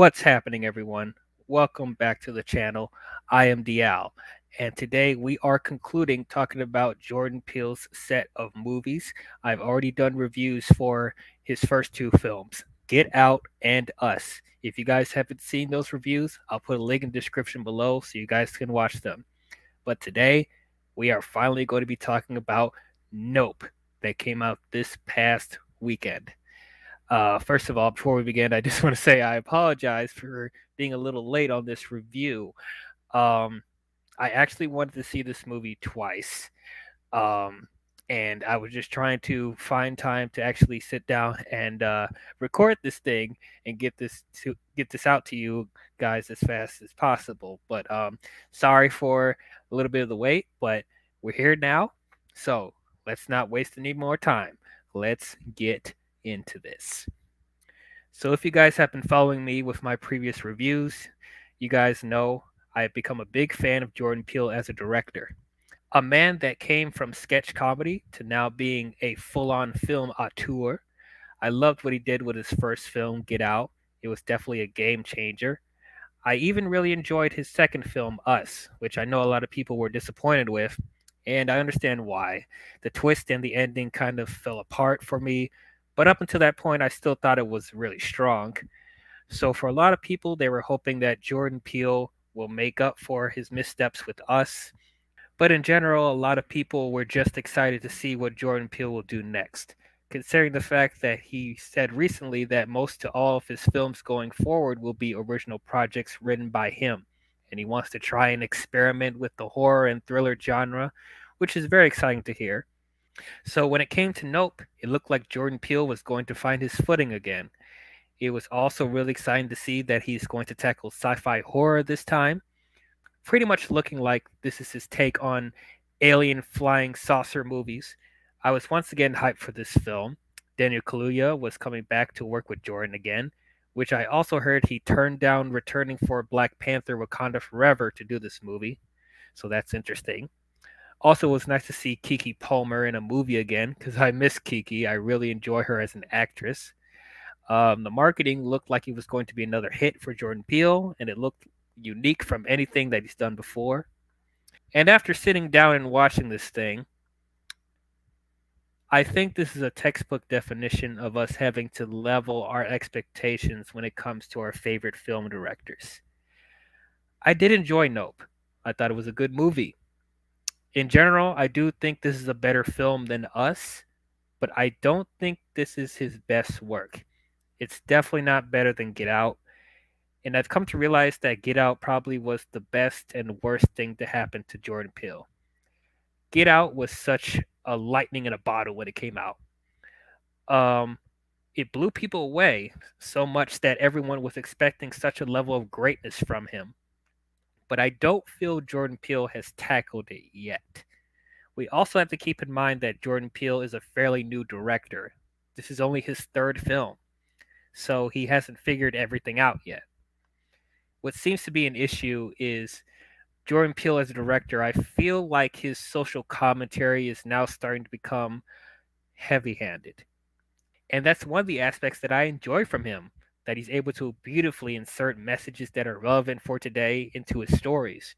What's happening, everyone? Welcome back to the channel. I am DL, and today we are concluding talking about Jordan Peele's set of movies. I've already done reviews for his first two films, Get Out and Us. If you guys haven't seen those reviews, I'll put a link in the description below so you guys can watch them. But today, we are finally going to be talking about Nope, that came out this past weekend. First of all, before we begin, I just want to say I apologize for being a little late on this review. Um, I actually wanted to see this movie twice, um, and I was just trying to find time to actually sit down and record this thing and get this out to you guys as fast as possible. But sorry for a little bit of the wait, but we're here now, so let's not waste any more time. Let's get into this. So, if you guys have been following me with my previous reviews, you guys know I have become a big fan of Jordan Peele as a director. A man that came from sketch comedy to now being a full on film auteur. I loved what he did with his first film, Get Out. It was definitely a game changer. I even really enjoyed his second film, Us, which I know a lot of people were disappointed with, and I understand why. The twist and the ending kind of fell apart for me, but up until that point, I still thought it was really strong. So, for a lot of people, they were hoping that Jordan Peele will make up for his missteps with Us. But in general, a lot of people were just excited to see what Jordan Peele will do next, considering the fact that he said recently that most to all of his films going forward will be original projects written by him, and he wants to try and experiment with the horror and thriller genre, which is very exciting to hear. So when it came to Nope, it looked like Jordan Peele was going to find his footing again. It was also really exciting to see that he's going to tackle sci-fi horror this time, pretty much looking like this is his take on alien flying saucer movies. I was once again hyped for this film. Daniel Kaluuya was coming back to work with Jordan again, which I also heard he turned down returning for Black Panther Wakanda Forever to do this movie. So that's interesting. Also, it was nice to see Kiki Palmer in a movie again because I miss Kiki. I really enjoy her as an actress. The marketing looked like it was going to be another hit for Jordan Peele, and it looked unique from anything that he's done before. And after sitting down and watching this thing, I think this is a textbook definition of us having to level our expectations when it comes to our favorite film directors. I did enjoy Nope. I thought it was a good movie. In general, I do think this is a better film than Us, but I don't think this is his best work. It's definitely not better than Get Out, and I've come to realize that Get Out probably was the best and worst thing to happen to Jordan Peele. Get Out was such a lightning in a bottle when it came out. Um, it blew people away so much that everyone was expecting such a level of greatness from him. But I don't feel Jordan Peele has tackled it yet. We also have to keep in mind that Jordan Peele is a fairly new director. This is only his third film, so he hasn't figured everything out yet. What seems to be an issue is Jordan Peele as a director. I feel like his social commentary is now starting to become heavy handed. And that's one of the aspects that I enjoy from him, that he's able to beautifully insert messages that are relevant for today into his stories.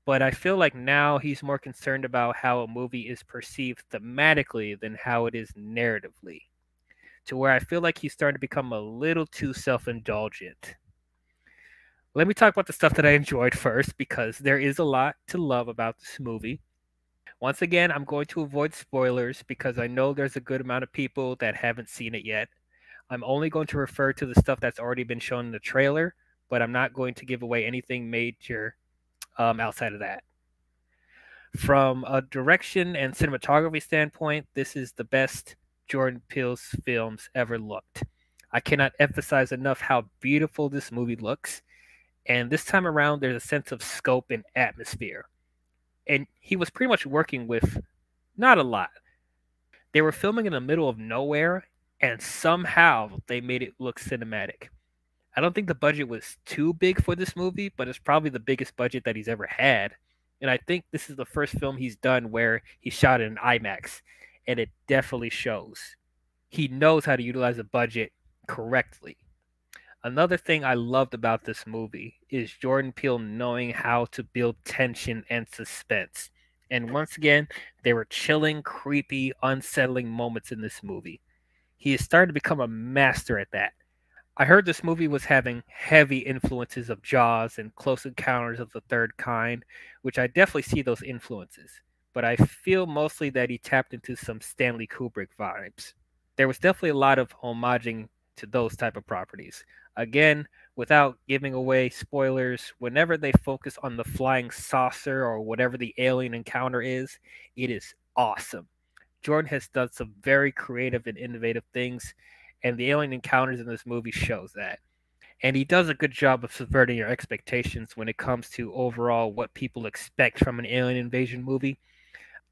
But I feel like now he's more concerned about how a movie is perceived thematically than how it is narratively, to where I feel like he's starting to become a little too self indulgent. Let me talk about the stuff that I enjoyed first because there is a lot to love about this movie. Once again, I'm going to avoid spoilers because I know there's a good amount of people that haven't seen it yet. I'm only going to refer to the stuff that's already been shown in the trailer, but I'm not going to give away anything major outside of that. From a direction and cinematography standpoint, this is the best Jordan Peele's films ever looked. I cannot emphasize enough how beautiful this movie looks. And this time around, there's a sense of scope and atmosphere. And he was pretty much working with not a lot. They were filming in the middle of nowhere, and somehow they made it look cinematic. I don't think the budget was too big for this movie, but it's probably the biggest budget that he's ever had. And I think this is the first film he's done where he shot in IMAX, and it definitely shows. He knows how to utilize a budget correctly. Another thing I loved about this movie is Jordan Peele knowing how to build tension and suspense. And once again, there were chilling, creepy, unsettling moments in this movie. He is starting to become a master at that. I heard this movie was having heavy influences of Jaws and Close Encounters of the Third Kind, which I definitely see those influences. But I feel mostly that he tapped into some Stanley Kubrick vibes. There was definitely a lot of homaging to those type of properties. Again, without giving away spoilers, whenever they focus on the flying saucer or whatever the alien encounter is, it is awesome. Jordan has done some very creative and innovative things, and the alien encounters in this movie shows that. And he does a good job of subverting your expectations when it comes to overall what people expect from an alien invasion movie.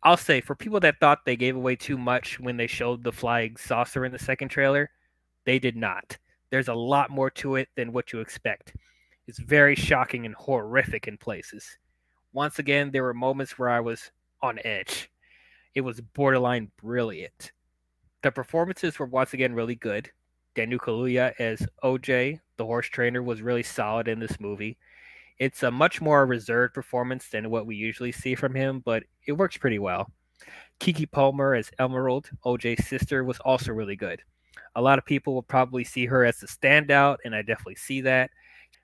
I'll say for people that thought they gave away too much when they showed the flying saucer in the second trailer, they did not. There's a lot more to it than what you expect. It's very shocking and horrific in places. Once again, there were moments where I was on edge. It was borderline brilliant. The performances were once again really good. Daniel Kaluuya as OJ, the horse trainer, was really solid in this movie. It's a much more reserved performance than what we usually see from him, but it works pretty well. Kiki Palmer as Emerald, OJ's sister, was also really good. A lot of people will probably see her as the standout, and I definitely see that.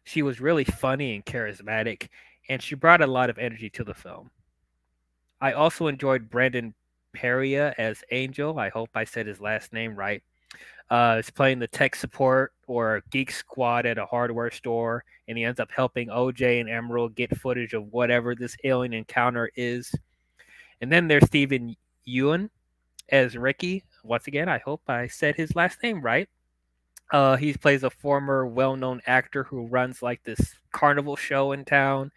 She was really funny and charismatic, and she brought a lot of energy to the film. I also enjoyed Brandon Perea as Angel. I hope I said his last name right. Is playing the tech support or geek squad at a hardware store, and he ends up helping OJ and Emerald get footage of whatever this alien encounter is. And then there's Stephen Ewan as Ricky. Once again, I hope I said his last name right. He plays a former well-known actor who runs like this carnival show in town.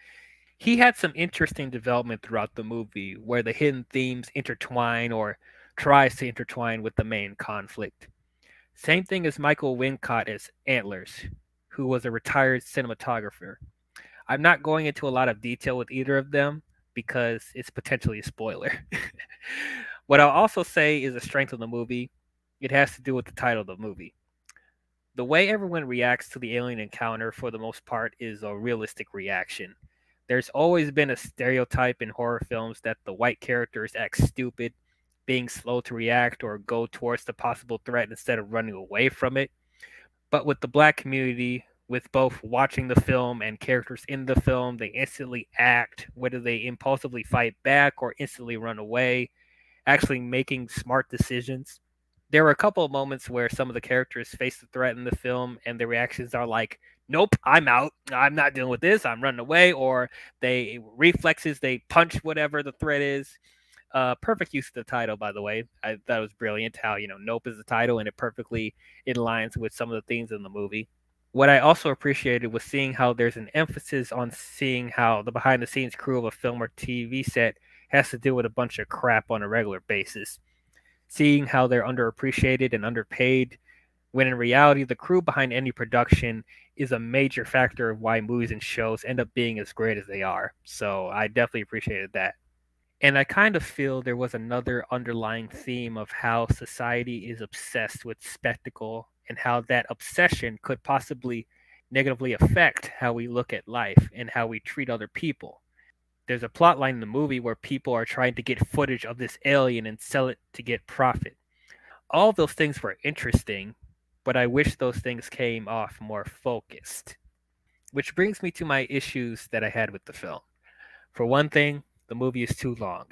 He had some interesting development throughout the movie where the hidden themes intertwine or tries to intertwine with the main conflict. Same thing as Michael Wincott as Antlers, who was a retired cinematographer. I'm not going into a lot of detail with either of them because it's potentially a spoiler. What I'll also say is a strength of the movie. It has to do with the title of the movie. The way everyone reacts to the alien encounter, for the most part, is a realistic reaction. There's always been a stereotype in horror films that the white characters act stupid, being slow to react or go towards the possible threat instead of running away from it. But with the black community, with both watching the film and characters in the film, they instantly act, whether they impulsively fight back or instantly run away, actually making smart decisions. There were a couple of moments where some of the characters face the threat in the film and their reactions are like, nope, I'm out. I'm not dealing with this. I'm running away. Or they reflexes, they punch whatever the threat is. Perfect use of the title, by the way. I thought it was brilliant how, Nope is the title and it perfectly aligns with some of the themes in the movie. What I also appreciated was seeing how there's an emphasis on seeing how the behind the scenes crew of a film or TV set has to deal with a bunch of crap on a regular basis. Seeing how they're underappreciated and underpaid, when in reality, the crew behind any production is a major factor of why movies and shows end up being as great as they are. So I definitely appreciated that. And I kind of feel there was another underlying theme of how society is obsessed with spectacle and how that obsession could possibly negatively affect how we look at life and how we treat other people. There's a plot line in the movie where people are trying to get footage of this alien and sell it to get profit. All of those things were interesting, but I wish those things came off more focused. Which brings me to my issues that I had with the film. For one thing, the movie is too long.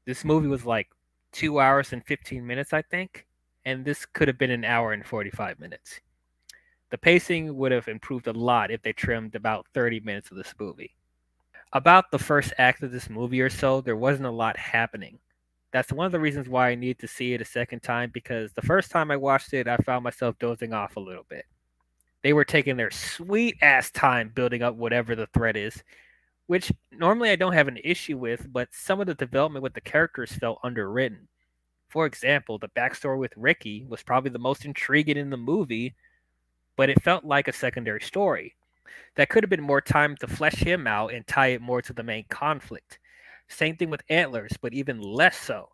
This movie was like 2 hours and 15 minutes, I think, and this could have been an hour and 45 minutes. The pacing would have improved a lot if they trimmed about 30 minutes of this movie. About the first act of this movie or so, there wasn't a lot happening. That's one of the reasons why I need to see it a second time, because the first time I watched it, I found myself dozing off a little bit. They were taking their sweet ass time building up whatever the threat is, which normally I don't have an issue with, but some of the development with the characters felt underwritten. For example, the backstory with Ricky was probably the most intriguing in the movie, but it felt like a secondary story. That could have been more time to flesh him out and tie it more to the main conflict. Same thing with Antlers, but even less so.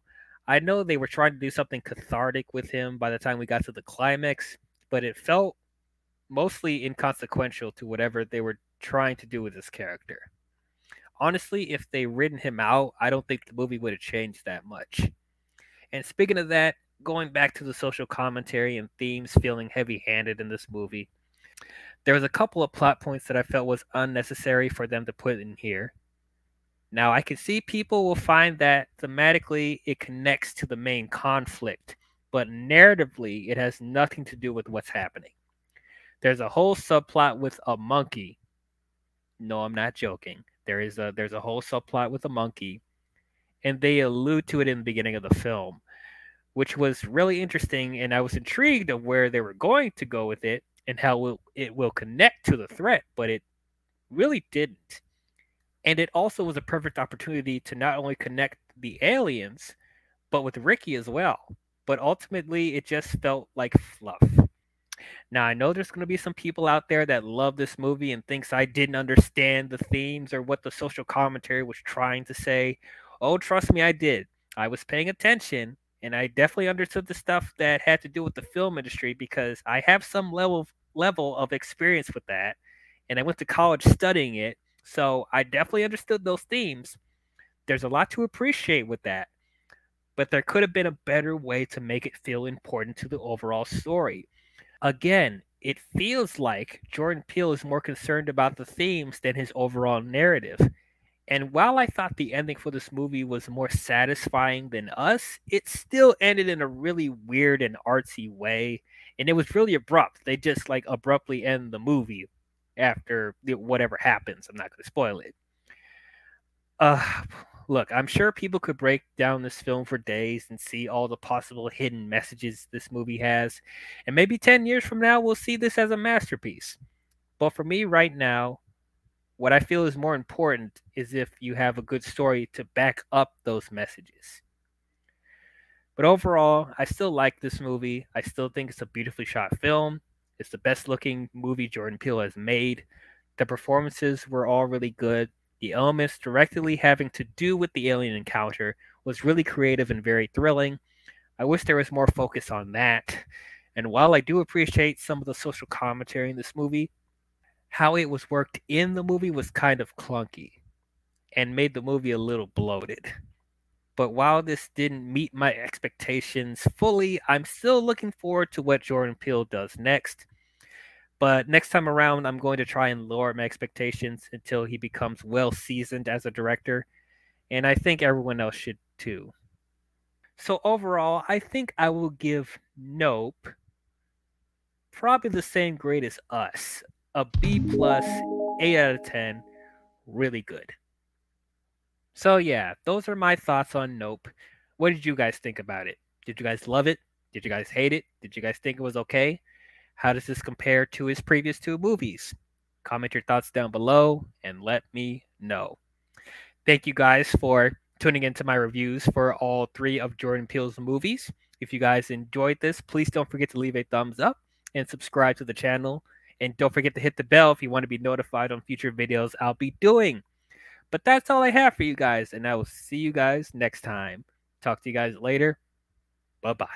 I know they were trying to do something cathartic with him by the time we got to the climax, but it felt mostly inconsequential to whatever they were trying to do with this character. Honestly, if they written him out, I don't think the movie would have changed that much. And speaking of that, going back to the social commentary and themes feeling heavy-handed in this movie, there was a couple of plot points that I felt was unnecessary for them to put in here. Now, I can see people will find that thematically it connects to the main conflict, but narratively it has nothing to do with what's happening. There's a whole subplot with a monkey. No, I'm not joking. There's a whole subplot with a monkey, and they allude to it in the beginning of the film, which was really interesting, and I was intrigued of where they were going to go with it and how it will connect to the threat, but it really didn't. And it also was a perfect opportunity to not only connect the aliens, but with Ricky as well. But ultimately, it just felt like fluff. Now, I know there's going to be some people out there that love this movie and thinks I didn't understand the themes or what the social commentary was trying to say. Oh, trust me, I did. I was paying attention, and I definitely understood the stuff that had to do with the film industry because I have some level of experience with that, and I went to college studying it, so I definitely understood those themes. There's a lot to appreciate with that, but there could have been a better way to make it feel important to the overall story. Again, it feels like Jordan Peele is more concerned about the themes than his overall narrative. And while I thought the ending for this movie was more satisfying than Us, it still ended in a really weird and artsy way. And it was really abrupt. They just like abruptly end the movie after whatever happens. I'm not going to spoil it. Uh, Look, I'm sure people could break down this film for days and see all the possible hidden messages this movie has. And maybe 10 years from now, we'll see this as a masterpiece. But for me right now, what I feel is more important is if you have a good story to back up those messages. But overall, I still like this movie. I still think it's a beautifully shot film. It's the best looking movie Jordan Peele has made. The performances were all really good. The elements directly having to do with the alien encounter was really creative and very thrilling. I wish there was more focus on that. And while I do appreciate some of the social commentary in this movie, how it was worked in the movie was kind of clunky and made the movie a little bloated. But while this didn't meet my expectations fully, I'm still looking forward to what Jordan Peele does next. But next time around, I'm going to try and lower my expectations until he becomes well seasoned as a director. And I think everyone else should too. So overall, I think I will give Nope probably the same grade as Us. A B plus, 8 out of 10. Really good. So yeah, those are my thoughts on Nope. What did you guys think about it? Did you guys love it? Did you guys hate it? Did you guys think it was okay? How does this compare to his previous two movies? Comment your thoughts down below and let me know. Thank you guys for tuning into my reviews for all three of Jordan Peele's movies. If you guys enjoyed this, please don't forget to leave a thumbs up and subscribe to the channel. And don't forget to hit the bell if you want to be notified on future videos I'll be doing. But that's all I have for you guys, and I will see you guys next time. Talk to you guys later. Bye-bye.